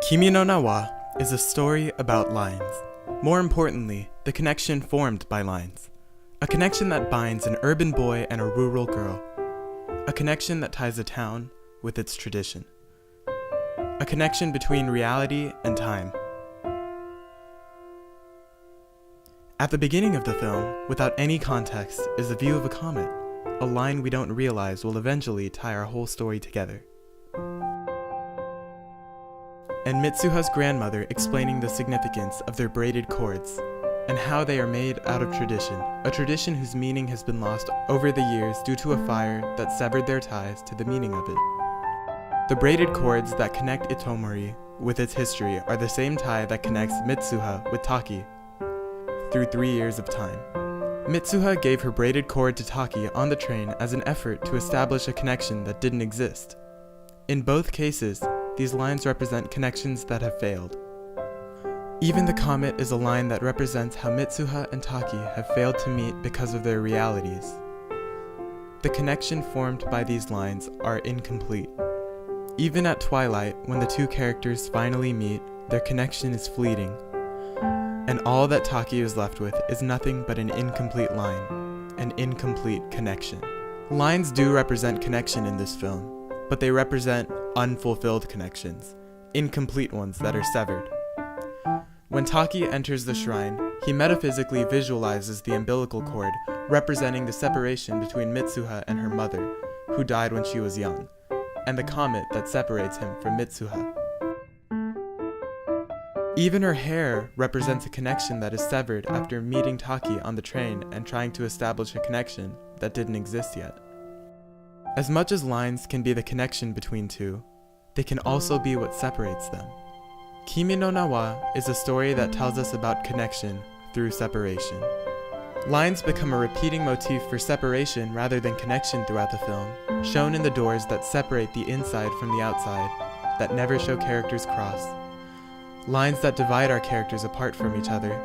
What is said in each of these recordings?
Kimi No Na Wa is a story about lines. More importantly, the connection formed by lines. A connection that binds an urban boy and a rural girl. A connection that ties a town with its tradition. A connection between reality and time. At the beginning of the film, without any context, is the view of a comet, a line we don't realize will eventually tie our whole story together. And Mitsuha's grandmother explaining the significance of their braided cords, and how they are made out of tradition, a tradition whose meaning has been lost over the years due to a fire that severed their ties to the meaning of it. The braided cords that connect Itomori with its history are the same tie that connects Mitsuha with Taki through 3 years of time. Mitsuha gave her braided cord to Taki on the train as an effort to establish a connection that didn't exist. In both cases, these lines represent connections that have failed. Even the comet is a line that represents how Mitsuha and Taki have failed to meet because of their realities. The connection formed by these lines are incomplete. Even at twilight, when the two characters finally meet, their connection is fleeting, and all that Taki is left with is nothing but an incomplete line, an incomplete connection. Lines do represent connection in this film, but they represent unfulfilled connections, incomplete ones that are severed. When Taki enters the shrine, he metaphysically visualizes the umbilical cord representing the separation between Mitsuha and her mother, who died when she was young, and the comet that separates him from Mitsuha. Even her hair represents a connection that is severed after meeting Taki on the train and trying to establish a connection that didn't exist yet. As much as lines can be the connection between two, they can also be what separates them. Kimi no Na Wa is a story that tells us about connection through separation. Lines become a repeating motif for separation rather than connection throughout the film, shown in the doors that separate the inside from the outside, that never show characters cross. Lines that divide our characters apart from each other.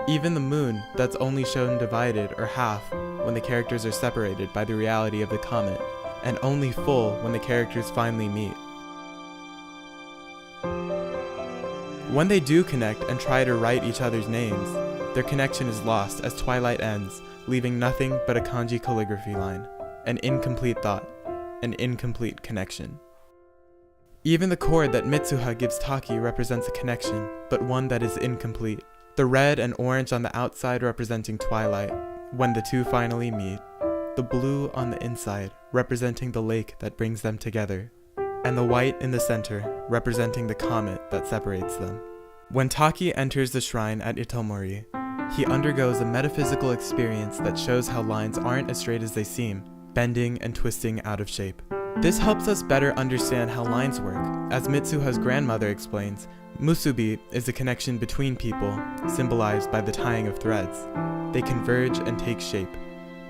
Even the moon that's only shown divided or half when the characters are separated by the reality of the comet, and only full when the characters finally meet. When they do connect and try to write each other's names, their connection is lost as twilight ends, leaving nothing but a kanji calligraphy line, an incomplete thought, an incomplete connection. Even the cord that Mitsuha gives Taki represents a connection, but one that is incomplete. The red and orange on the outside representing twilight, when the two finally meet. The blue on the inside, representing the lake that brings them together, and the white in the center, representing the comet that separates them. When Taki enters the shrine at Itomori, he undergoes a metaphysical experience that shows how lines aren't as straight as they seem, bending and twisting out of shape. This helps us better understand how lines work. As Mitsuha's grandmother explains, musubi is a connection between people, symbolized by the tying of threads. They converge and take shape.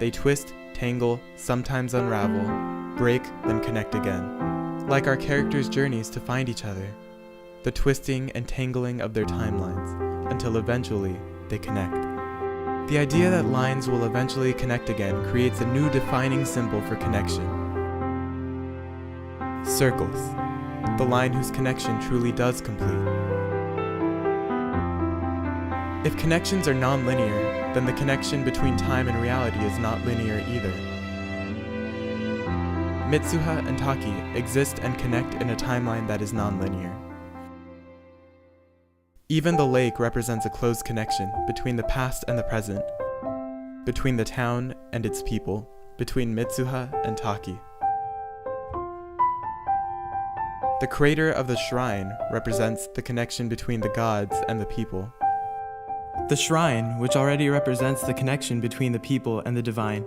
They twist, tangle, sometimes unravel, break, then connect again. Like our characters' journeys to find each other. The twisting and tangling of their timelines, until eventually they connect. The idea that lines will eventually connect again creates a new defining symbol for connection. Circles, the line whose connection truly does complete. If connections are non-linear, then the connection between time and reality is not linear either. Mitsuha and Taki exist and connect in a timeline that is non-linear. Even the lake represents a close connection between the past and the present, between the town and its people, between Mitsuha and Taki. The crater of the shrine represents the connection between the gods and the people. The shrine, which already represents the connection between the people and the divine,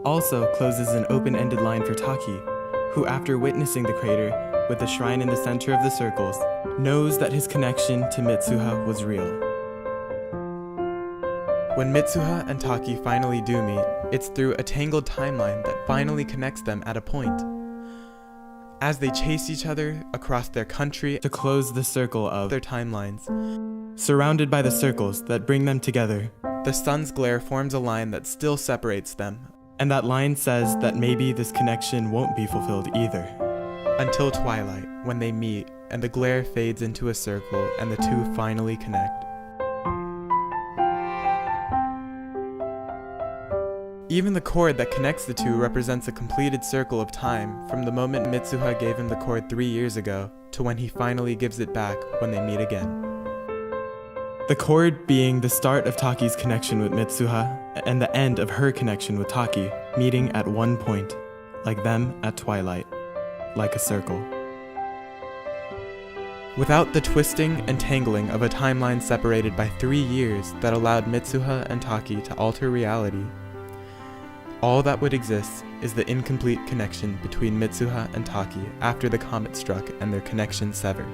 also closes an open-ended line for Taki, who after witnessing the crater, with the shrine in the center of the circles, knows that his connection to Mitsuha was real. When Mitsuha and Taki finally do meet, it's through a tangled timeline that finally connects them at a point. As they chase each other across their country to close the circle of their timelines, surrounded by the circles that bring them together, the sun's glare forms a line that still separates them, and that line says that maybe this connection won't be fulfilled either. Until twilight, when they meet and the glare fades into a circle, and the two finally connect. Even the cord that connects the two represents a completed circle of time from the moment Mitsuha gave him the cord 3 years ago to when he finally gives it back when they meet again. The cord being the start of Taki's connection with Mitsuha and the end of her connection with Taki, meeting at one point, like them at twilight, like a circle. Without the twisting and tangling of a timeline separated by 3 years that allowed Mitsuha and Taki to alter reality, all that would exist is the incomplete connection between Mitsuha and Taki after the comet struck and their connection severed.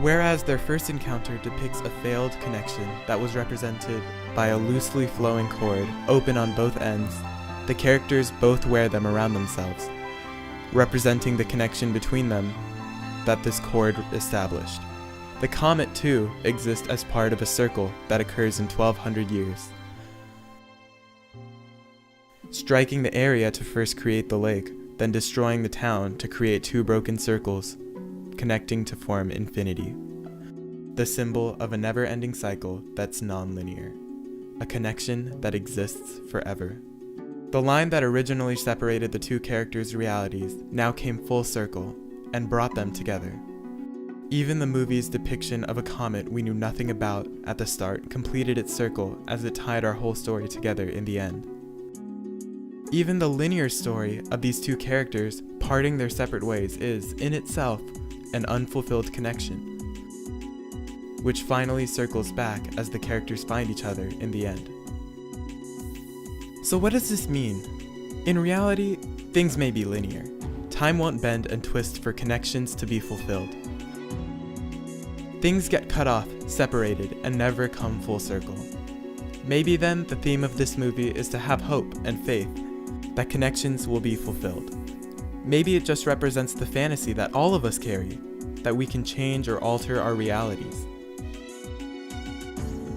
Whereas their first encounter depicts a failed connection that was represented by a loosely flowing cord open on both ends, the characters both wear them around themselves, representing the connection between them that this cord established. The comet, too, exists as part of a circle that occurs in 1200 years, striking the area to first create the lake, then destroying the town to create 2 broken circles, connecting to form infinity. The symbol of a never-ending cycle that's non-linear, a connection that exists forever. The line that originally separated the two characters' realities now came full circle and brought them together. Even the movie's depiction of a comet we knew nothing about at the start completed its circle as it tied our whole story together in the end. Even the linear story of these two characters parting their separate ways is, in itself, an unfulfilled connection, which finally circles back as the characters find each other in the end. So what does this mean? In reality, things may be linear. Time won't bend and twist for connections to be fulfilled. Things get cut off, separated, and never come full circle. Maybe then the theme of this movie is to have hope and faith that connections will be fulfilled. Maybe it just represents the fantasy that all of us carry, that we can change or alter our realities.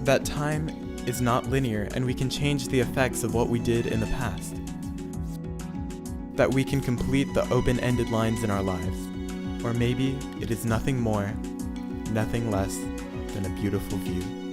That time is not linear and we can change the effects of what we did in the past. That we can complete the open-ended lines in our lives. Or maybe it is nothing more, nothing less than a beautiful view.